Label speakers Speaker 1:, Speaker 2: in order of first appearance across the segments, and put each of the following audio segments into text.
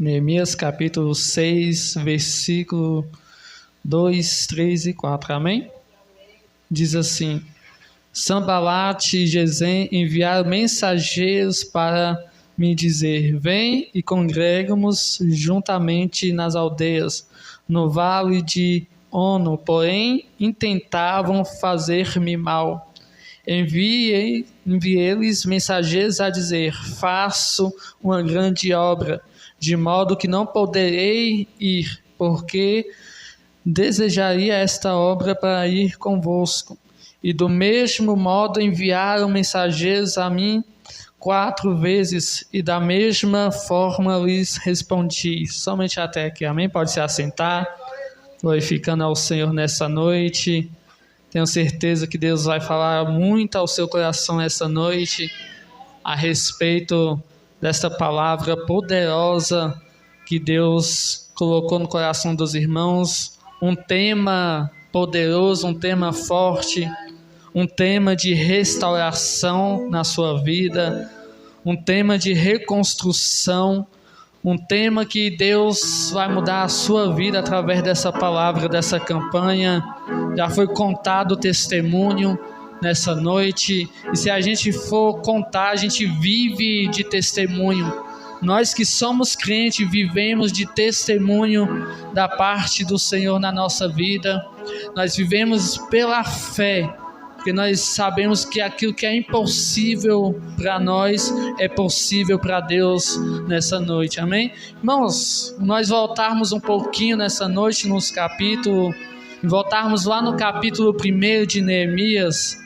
Speaker 1: Neemias capítulo 6, versículo 2, 3 e 4, amém? Diz assim: Sanbalate e Gesem enviaram mensageiros para me dizer: vem e congregamos juntamente nas aldeias, no vale de Ono, porém intentavam fazer-me mal. Enviei-lhes mensageiros a dizer: faço uma grande obra, de modo que não poderei ir, porque desejaria esta obra para ir convosco. E do mesmo modo enviaram mensageiros a mim 4 vezes, e da mesma forma lhes respondi. Somente até aqui, amém? Pode se assentar, glorificando ao Senhor nessa noite. Tenho certeza que Deus vai falar muito ao seu coração essa noite, a respeito desta palavra poderosa que Deus colocou no coração dos irmãos. Um tema poderoso, um tema forte, um tema de restauração na sua vida, um tema de reconstrução, um tema que Deus vai mudar a sua vida através dessa palavra, dessa campanha. Já foi contado o testemunho nessa noite, e se a gente for contar, a gente vive de testemunho. Nós que somos crentes vivemos de testemunho da parte do Senhor na nossa vida. Nós vivemos pela fé, porque nós sabemos que aquilo que é impossível para nós é possível para Deus nessa noite, amém? Irmãos, nós voltarmos um pouquinho nessa noite nos capítulos, voltarmos lá no capítulo 1 de Neemias,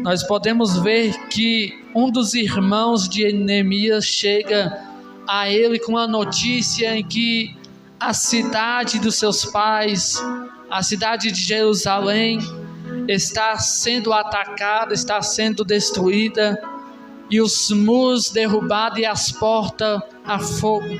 Speaker 1: nós podemos ver que um dos irmãos de Neemias chega a ele com a notícia em que a cidade dos seus pais, a cidade de Jerusalém, está sendo atacada, está sendo destruída, e os muros derrubados e as portas a fogo.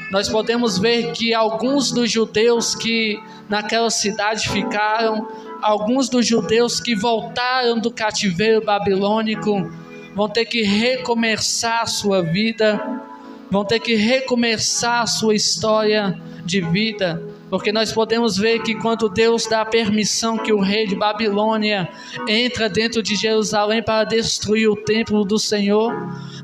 Speaker 1: Nós podemos ver que alguns dos judeus que naquela cidade ficaram, alguns dos judeus que voltaram do cativeiro babilônico, vão ter que recomeçar a sua vida, vão ter que recomeçar a sua história de vida, porque nós podemos ver que quando Deus dá permissão que o rei de Babilônia entra dentro de Jerusalém para destruir o templo do Senhor,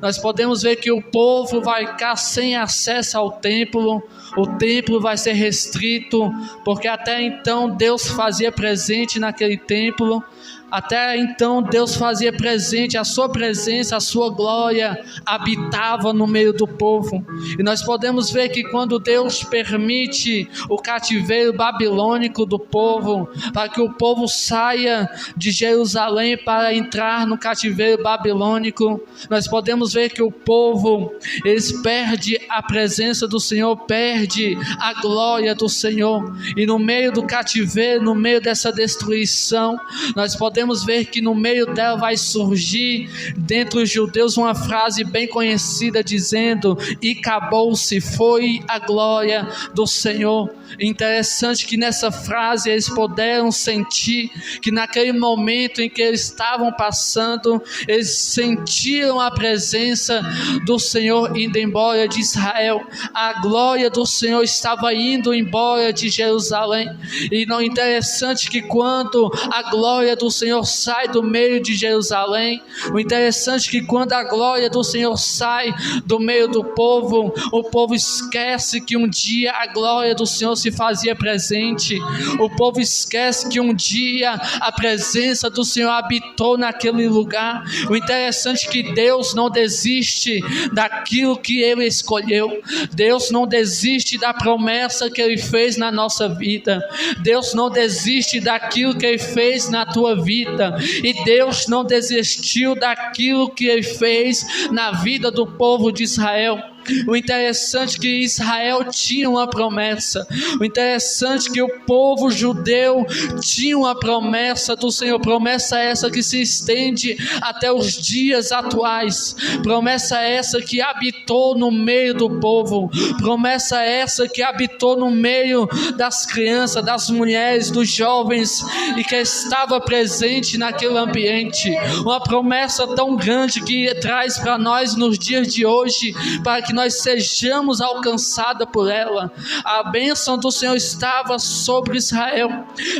Speaker 1: nós podemos ver que o povo vai ficar sem acesso ao templo, o templo vai ser restrito, porque até então Deus fazia presente naquele templo. Até então Deus fazia presente, a sua presença, a sua glória habitava no meio do povo. E nós podemos ver que quando Deus permite o cativeiro babilônico do povo, para que o povo saia de Jerusalém para entrar no cativeiro babilônico, nós podemos ver que o povo, eles perdem a presença do Senhor, perde a glória do Senhor. E no meio do cativeiro, no meio dessa destruição, nós podemos ver que no meio dela vai surgir dentre os judeus uma frase bem conhecida dizendo: e acabou-se, foi a glória do Senhor. Interessante que nessa frase eles puderam sentir que naquele momento em que eles estavam passando, eles sentiram a presença do Senhor indo embora de Israel. A glória do Senhor estava indo embora de Jerusalém. E não é interessante que quando a glória do Senhor sai do meio de Jerusalém, o interessante é que quando a glória do Senhor sai do meio do povo, o povo esquece que um dia a glória do Senhor se fazia presente. O povo esquece que um dia a presença do Senhor habitou naquele lugar. O interessante é que Deus não desiste daquilo que Ele escolheu. Deus não desiste da promessa que Ele fez na nossa vida. Deus não desiste daquilo que Ele fez na tua vida. E Deus não desistiu daquilo que Ele fez na vida do povo de Israel. O interessante é que Israel tinha uma promessa. O interessante é que o povo judeu tinha uma promessa do Senhor. Promessa essa que se estende até os dias atuais. Promessa essa que habitou no meio do povo. Promessa essa que habitou no meio das crianças, das mulheres, dos jovens, e que estava presente naquele ambiente. Uma promessa tão grande que traz para nós nos dias de hoje, para que nós sejamos alcançados por ela. A bênção do Senhor estava sobre Israel,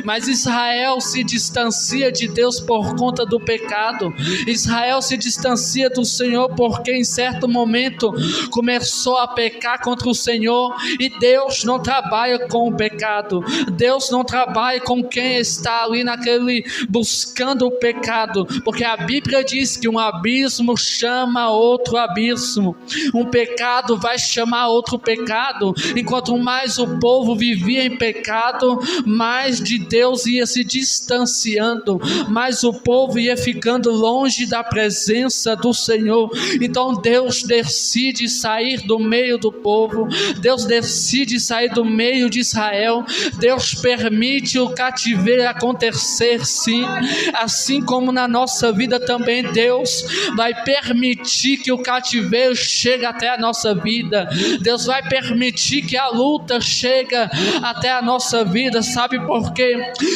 Speaker 1: mas Israel se distancia de Deus por conta do pecado. Israel se distancia do Senhor porque em certo momento começou a pecar contra o Senhor, e Deus não trabalha com o pecado. Deus não trabalha com quem está ali buscando o pecado, porque a Bíblia diz que um abismo chama outro abismo, um pecado vai chamar outro pecado. Enquanto mais o povo vivia em pecado, mais de Deus ia se distanciando, mais o povo ia ficando longe da presença do Senhor. Então Deus decide sair do meio do povo, Deus decide sair do meio de Israel. Deus permite o cativeiro acontecer, sim, assim como na nossa vida também Deus vai permitir que o cativeiro chegue até a nossa vida. Deus vai permitir que a luta chegue até a nossa vida. Sabe por quê?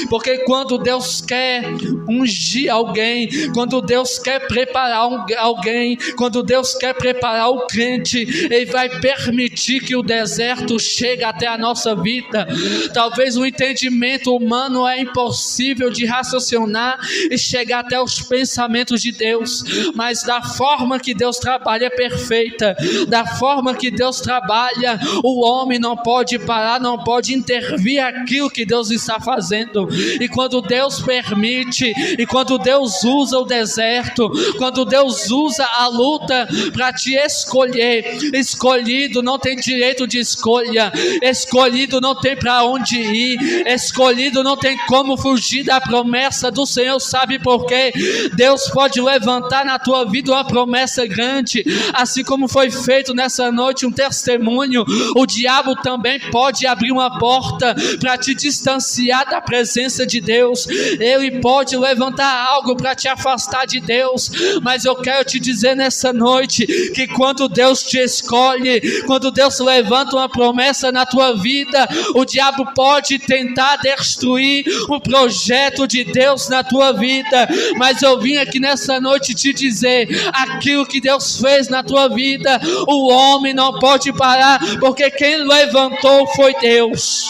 Speaker 1: Porque quando Deus quer ungir alguém, quando Deus quer preparar alguém, quando Deus quer preparar o crente, Ele vai permitir que o deserto chegue até a nossa vida. Talvez o entendimento humano é impossível de raciocinar e chegar até os pensamentos de Deus, mas da forma que Deus trabalha é perfeita. Da forma que Deus trabalha, o homem não pode parar, não pode intervir aquilo que Deus está fazendo. E quando Deus permite, e quando Deus usa o deserto, quando Deus usa a luta para te escolher, escolhido não tem direito de escolha, escolhido não tem para onde ir, escolhido não tem como fugir da promessa do Senhor. Sabe por quê? Deus pode levantar na tua vida uma promessa grande, assim como foi feito nessa noite um testemunho. O diabo também pode abrir uma porta para te distanciar da presença de Deus. Ele pode levantar algo para te afastar de Deus, mas eu quero te dizer nessa noite que quando Deus te escolhe, quando Deus levanta uma promessa na tua vida, o diabo pode tentar destruir o projeto de Deus na tua vida, mas eu vim aqui nessa noite te dizer: aquilo que Deus fez na tua vida, o homem não pode parar, porque quem levantou foi Deus.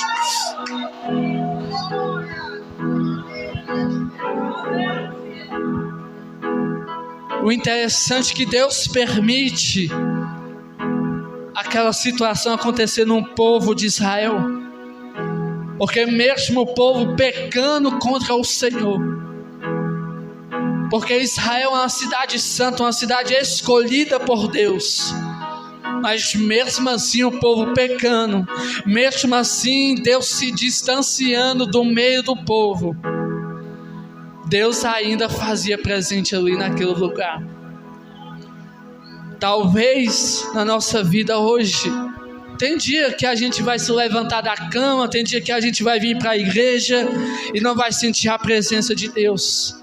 Speaker 1: O interessante é que Deus permite aquela situação acontecer num povo de Israel, porque mesmo o povo pecando contra o Senhor, porque Israel é uma cidade santa, uma cidade escolhida por Deus, mas mesmo assim o povo pecando, mesmo assim Deus se distanciando do meio do povo, Deus ainda fazia presente ali naquele lugar. Talvez na nossa vida hoje, tem dia que a gente vai se levantar da cama, tem dia que a gente vai vir para a igreja e não vai sentir a presença de Deus,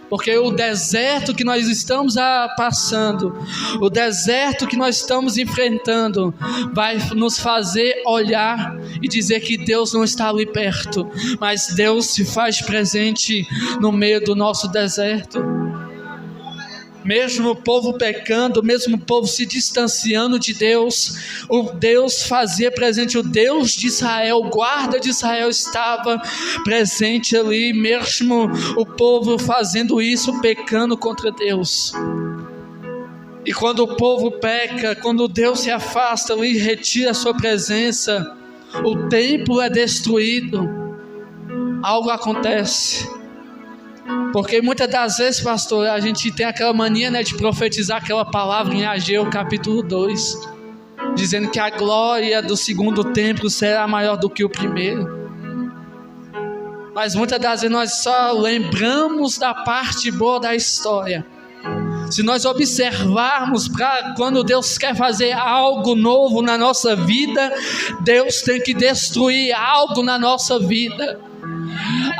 Speaker 1: porque o deserto que nós estamos passando, o deserto que nós estamos enfrentando, vai nos fazer olhar e dizer que Deus não está ali perto, mas Deus se faz presente no meio do nosso deserto. Mesmo o povo pecando, mesmo o povo se distanciando de Deus, o Deus fazia presente. O Deus de Israel, o guarda de Israel estava presente ali, mesmo o povo fazendo isso, pecando contra Deus. E quando o povo peca, quando Deus se afasta e retira a sua presença, o templo é destruído, algo acontece. Porque muitas das vezes, pastor, a gente tem aquela mania, de profetizar aquela palavra em Ageu capítulo 2, dizendo que a glória do segundo templo será maior do que o primeiro. Mas muitas das vezes nós só lembramos da parte boa da história. Se nós observarmos para quando Deus quer fazer algo novo na nossa vida, Deus tem que destruir algo na nossa vida.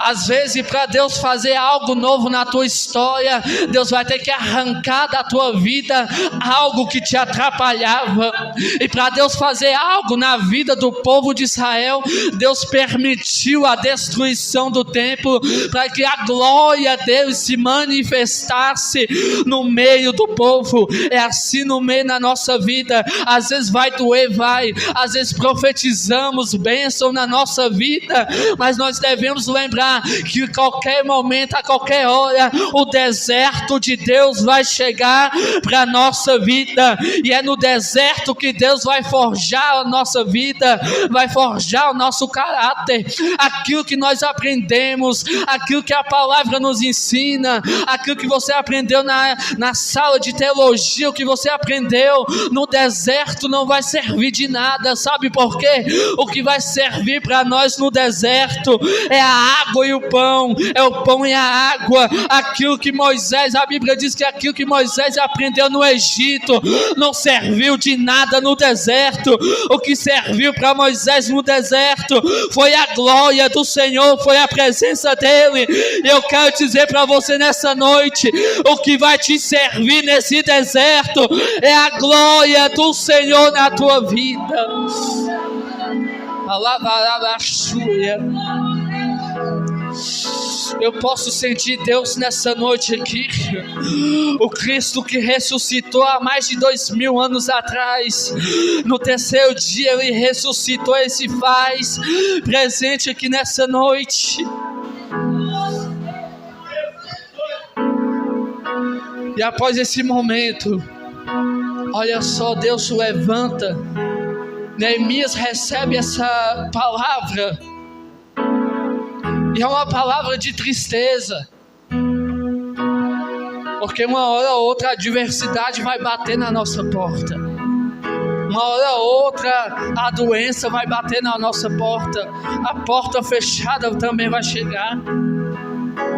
Speaker 1: Às vezes, para Deus fazer algo novo na tua história, Deus vai ter que arrancar da tua vida algo que te atrapalhava. E para Deus fazer algo na vida do povo de Israel, Deus permitiu a destruição do templo para que a glória dele se manifestasse no meio do povo. É assim no meio da nossa vida. Às vezes vai doer, vai. Às vezes profetizamos bênção na nossa vida, mas nós devemos lembrar que a qualquer momento, a qualquer hora, o deserto de Deus vai chegar para a nossa vida, e é no deserto que Deus vai forjar a nossa vida, vai forjar o nosso caráter, aquilo que nós aprendemos, aquilo que a palavra nos ensina, aquilo que você aprendeu na sala de teologia, o que você aprendeu no deserto não vai servir de nada. Sabe por quê? O que vai servir para nós no deserto é a água e o pão, é o pão e a água. Aquilo que Moisés, a Bíblia diz que aquilo que Moisés aprendeu no Egito não serviu de nada no deserto. O que serviu para Moisés no deserto foi a glória do Senhor, foi a presença dele. E eu quero dizer para você nessa noite, o que vai te servir nesse deserto é a glória do Senhor na tua vida. Eu posso sentir Deus nessa noite aqui. O Cristo que ressuscitou há mais de 2000 anos atrás, no terceiro dia ele ressuscitou e se faz presente aqui nessa noite. E após esse momento, olha só, Deus se levanta. Neemias recebe essa palavra, e é uma palavra de tristeza, porque uma hora ou outra a adversidade vai bater na nossa porta, uma hora ou outra a doença vai bater na nossa porta, a porta fechada também vai chegar.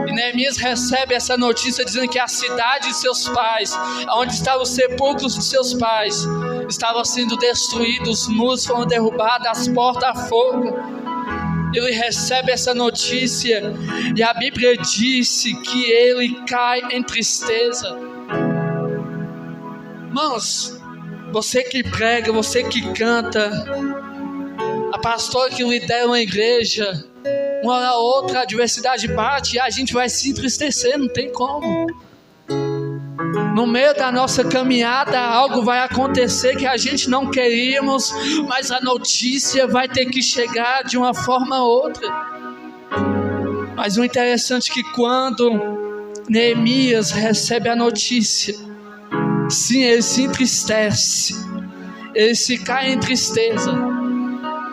Speaker 1: E Neemias recebe essa notícia dizendo que a cidade de seus pais, onde estavam os sepulcros de seus pais, estavam sendo destruídos, os muros foram derrubados, as portas a fogo. Ele recebe essa notícia e a Bíblia disse que ele cai em tristeza. Irmãos, você que prega, você que canta, a pastora que lidera uma igreja, uma hora ou outra a adversidade bate e a gente vai se entristecer, não tem como. No meio da nossa caminhada algo vai acontecer que a gente não queríamos, mas a notícia vai ter que chegar de uma forma ou outra. Mas o interessante é que quando Neemias recebe a notícia, sim, ele se entristece, ele se cai em tristeza.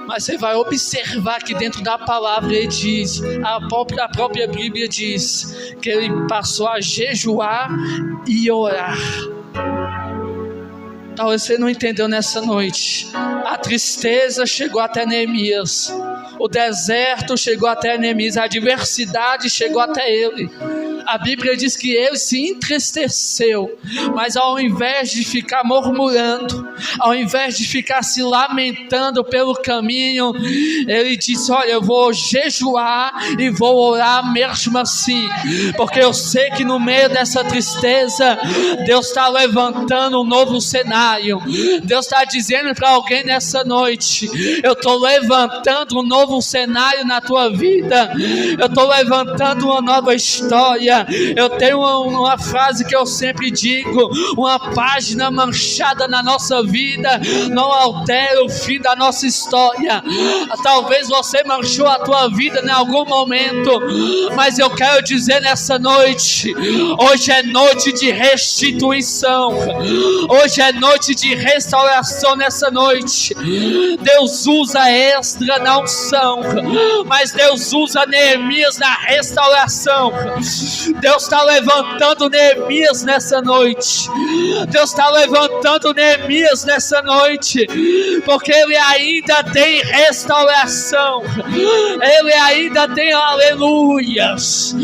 Speaker 1: Mas você vai observar que dentro da palavra ele diz, a própria Bíblia diz, que ele passou a jejuar e orar. Talvez você não entendeu nessa noite. A tristeza chegou até Neemias, o deserto chegou até Neemias, a adversidade chegou até ele. A Bíblia diz que ele se entristeceu, mas ao invés de ficar murmurando, ao invés de ficar se lamentando pelo caminho, ele disse, olha, eu vou jejuar e vou orar mesmo assim, porque eu sei que no meio dessa tristeza, Deus está levantando um novo cenário. Deus está dizendo para alguém nessa noite, eu estou levantando um novo cenário na tua vida, eu estou levantando uma nova história. Eu tenho uma frase que eu sempre digo, uma página manchada na nossa vida não altera o fim da nossa história. Talvez você manchou a tua vida em algum momento, mas eu quero dizer nessa noite, hoje é noite de restituição, hoje é noite de restauração. Nessa noite Deus usa Esdras na unção, mas Deus usa Neemias na restauração. Deus está levantando Neemias nessa noite. Deus está levantando Neemias nessa noite, porque ele ainda tem restauração, ele ainda tem aleluias,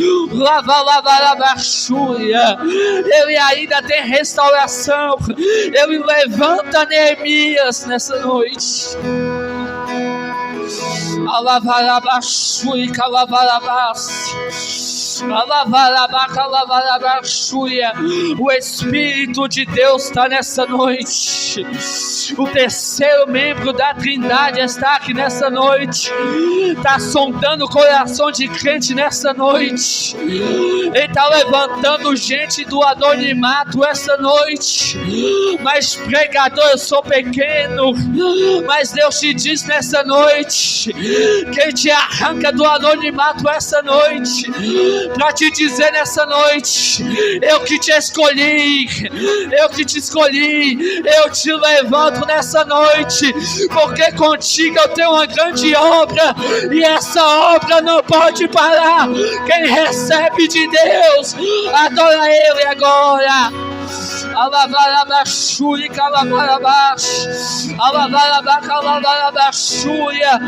Speaker 1: ele ainda tem restauração. Ele levanta Neemias nessa noite. Alavarabaxui, calavarabás. O Espírito de Deus está nessa noite. O terceiro membro da Trindade está aqui nessa noite. Está sondando o coração de crente nessa noite. Ele está levantando gente do anonimato essa noite. Mas pregador, eu sou pequeno. Mas Deus te diz nessa noite que Ele te arranca do anonimato essa noite. Para te dizer nessa noite: eu que te escolhi, eu que te escolhi, eu te levanto nessa noite, porque contigo eu tenho uma grande obra, e essa obra não pode parar. Quem recebe de Deus, adora Ele agora. Alavarabaxuia, calavarabax, alavarabaxuia.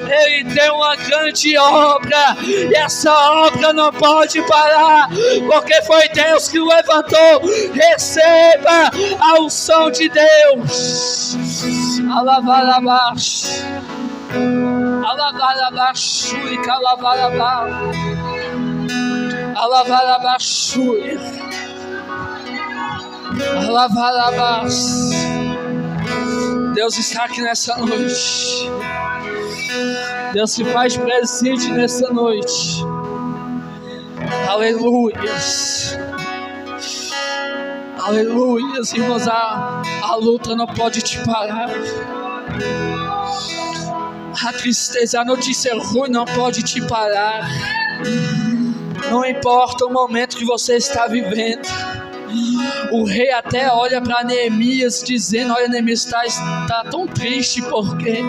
Speaker 1: Ele tem uma grande obra, e essa obra não pode parar, porque foi Deus que o levantou. Receba a unção de Deus. Alavarabax, alavarabaxuia, calavarabax, alavarabaxuia. Alavarabás. Deus está aqui nessa noite. Deus se faz presente nessa noite. Aleluias. Aleluias, irmãos. A luta não pode te parar. A tristeza, a notícia ruim não pode te parar. Não importa o momento que você está vivendo. O rei até olha para Neemias dizendo: olha, Neemias está tão triste, porque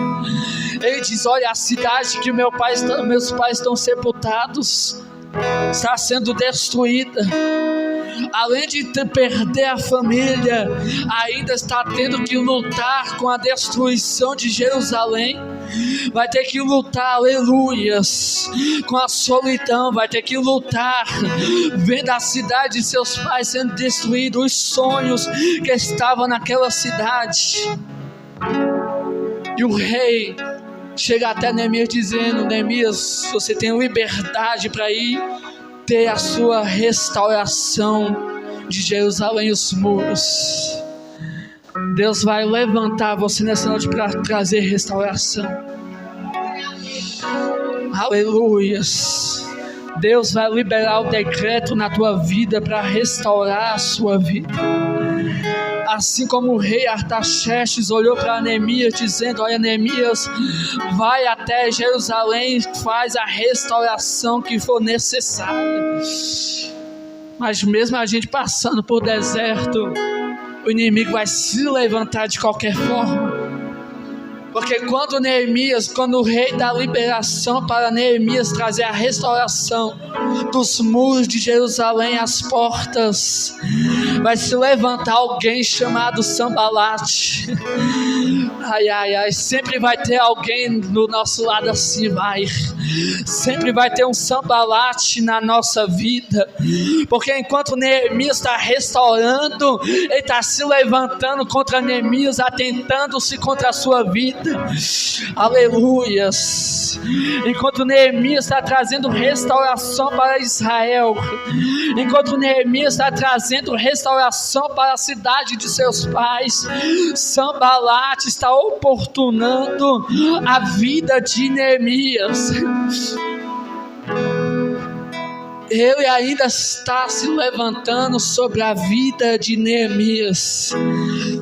Speaker 1: ele diz: olha, a cidade que meus pais estão sepultados está sendo destruída. Além de perder a família, ainda está tendo que lutar com a destruição de Jerusalém. Vai ter que lutar, aleluias, com a solidão. Vai ter que lutar vendo a cidade de seus pais sendo destruída, os sonhos que estavam naquela cidade. E o rei chega até Neemias dizendo: Neemias, você tem liberdade para ir ter a sua restauração de Jerusalém, os muros. Deus vai levantar você nessa noite para trazer restauração. Aleluias. Deus vai liberar o decreto na tua vida para restaurar a sua vida. Assim como o rei Artaxerxes olhou para Neemias dizendo: olha, Neemias, vai até Jerusalém, faz a restauração que for necessária. Mas mesmo a gente passando por deserto, o inimigo vai se levantar de qualquer forma. Porque quando o rei dá liberação para Neemias trazer a restauração dos muros de Jerusalém, as portas, vai se levantar alguém chamado Sambalate. Sempre vai ter alguém no nosso lado assim, sempre vai ter um Sambalate na nossa vida. Porque enquanto Neemias está restaurando, ele está se levantando contra Neemias, atentando-se contra a sua vida. Aleluias. Enquanto Neemias está trazendo restauração para Israel, enquanto Neemias está trazendo restauração para a cidade de seus pais, Sambalate está oportunando a vida de Neemias. Ele ainda está se levantando sobre a vida de Neemias.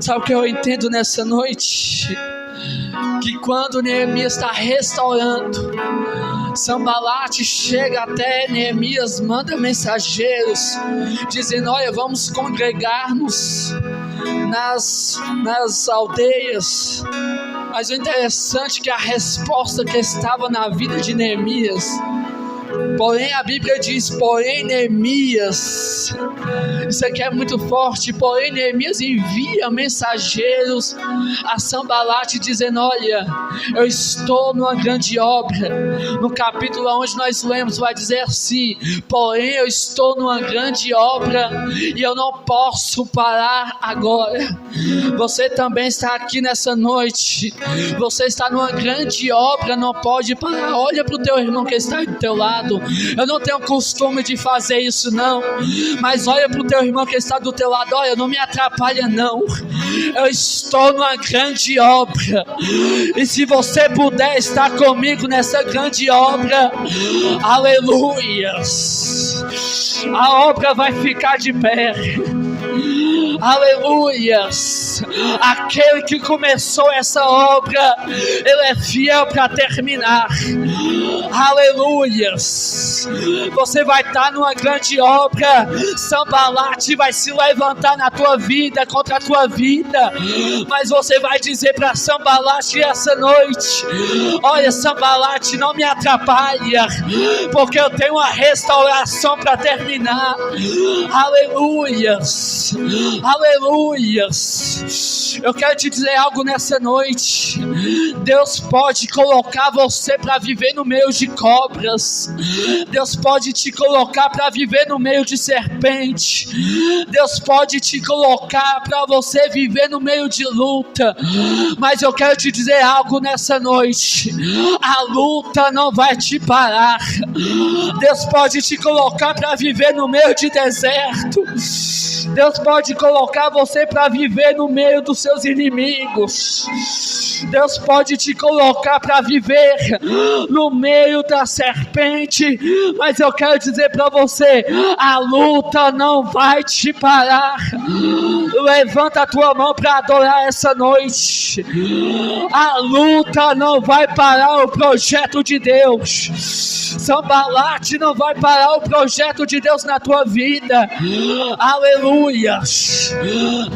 Speaker 1: Sabe o que eu entendo nessa noite? Que quando Neemias está restaurando, Sambalate chega até Neemias, manda mensageiros dizendo: olha, vamos congregar-nos nas aldeias. Mas o interessante é que a resposta que estava na vida de Neemias Porém, a Bíblia diz, porém Neemias, isso aqui é muito forte, porém Neemias envia mensageiros a Sanbalate dizendo, olha, eu estou numa grande obra. No capítulo onde nós lemos vai dizer assim, porém eu estou numa grande obra e eu não posso parar agora. Você também está aqui nessa noite, você está numa grande obra, não pode parar. Olha para o teu irmão que está do teu lado. Eu não tenho costume de fazer isso não, mas olha para o teu irmão que está do teu lado, olha, não me atrapalha não, eu estou numa grande obra, e se você puder estar comigo nessa grande obra, aleluias, a obra vai ficar de pé, aleluias, aquele que começou essa obra, ele é fiel para terminar, aleluias, você vai estar numa grande obra, Sanbalate vai se levantar na tua vida, contra a tua vida, mas você vai dizer para Sanbalate essa noite, olha Sanbalate, não me atrapalha, porque eu tenho uma restauração para terminar, aleluias, aleluias, eu quero te dizer algo nessa noite, Deus pode colocar você para viver no meio de cobras, Deus pode te colocar para viver no meio de serpente, Deus pode te colocar para você viver no meio de luta, mas eu quero te dizer algo nessa noite, a luta não vai te parar, Deus pode te colocar para viver no meio de deserto, Deus pode colocar você para viver no meio dos seus inimigos, Deus pode te colocar para viver no meio da serpente, mas eu quero dizer para você, a luta não vai te parar. Levanta a tua mão para adorar essa noite. A luta não vai parar o projeto de Deus. Sanbalate não vai parar o projeto de Deus na tua vida. Aleluia.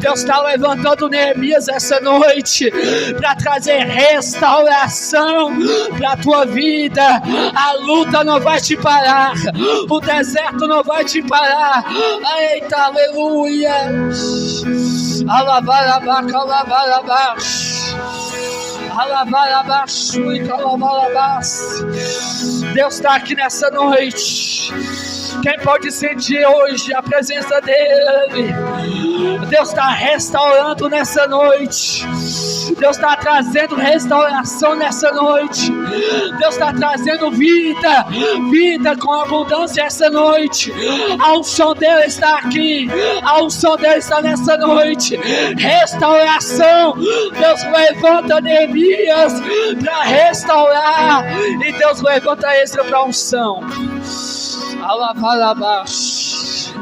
Speaker 1: Deus está levantando Neemias essa noite para trazer restauração para a tua vida. A luta não vai te parar, o deserto não vai te parar. Eita, aleluia. Alavarabaca, alavarabax. Deus está aqui nessa noite. Quem pode sentir hoje a presença dele? Deus está restaurando nessa noite. Deus está trazendo restauração nessa noite. Deus está trazendo vida, vida com abundância essa noite. A unção dele está aqui. A unção dele está nessa noite. Restauração. Deus levanta Neemias para restaurar. E Deus levanta Esdras para unção. Alavarabash,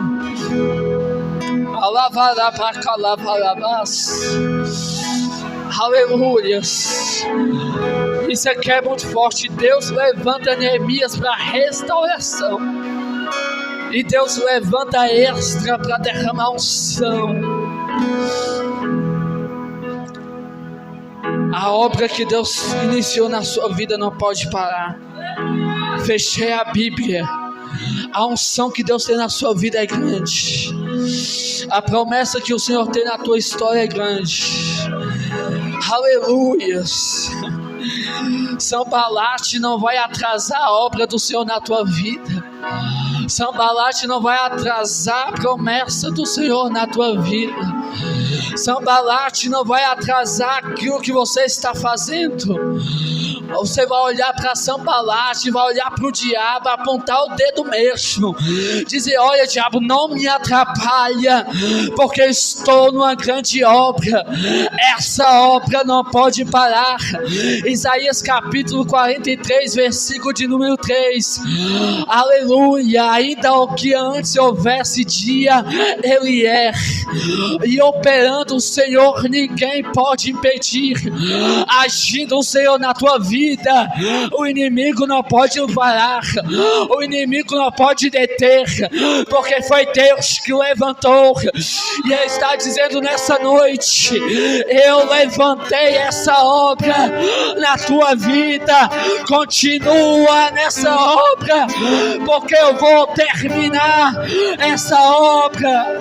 Speaker 1: alavarabaca, alavarabas. Aleluias. Isso aqui é muito forte. Deus levanta Neemias para restauração. E Deus levanta Esdras para derramar unção. A obra que Deus iniciou na sua vida não pode parar. Fechei a Bíblia. A unção que Deus tem na sua vida é grande. A promessa que o Senhor tem na tua história é grande. Aleluias. Sanbalate não vai atrasar a obra do Senhor na tua vida. Sanbalate não vai atrasar a promessa do Senhor na tua vida. Sanbalate não vai atrasar aquilo que você está fazendo. Você vai olhar para Sanbalate, vai olhar para o diabo, apontar o dedo mesmo, dizer: olha, diabo, não me atrapalha, porque estou numa grande obra. Essa obra não pode parar. Isaías capítulo 43, versículo de número 3. Aleluia. Ainda o que antes houvesse dia, ele é, e operando o Senhor ninguém pode impedir. Agindo o Senhor na tua vida, vida. O inimigo não pode parar, o inimigo não pode deter, porque foi Deus que o levantou. E Ele está dizendo nessa noite: eu levantei essa obra na tua vida, continua nessa obra, porque eu vou terminar essa obra.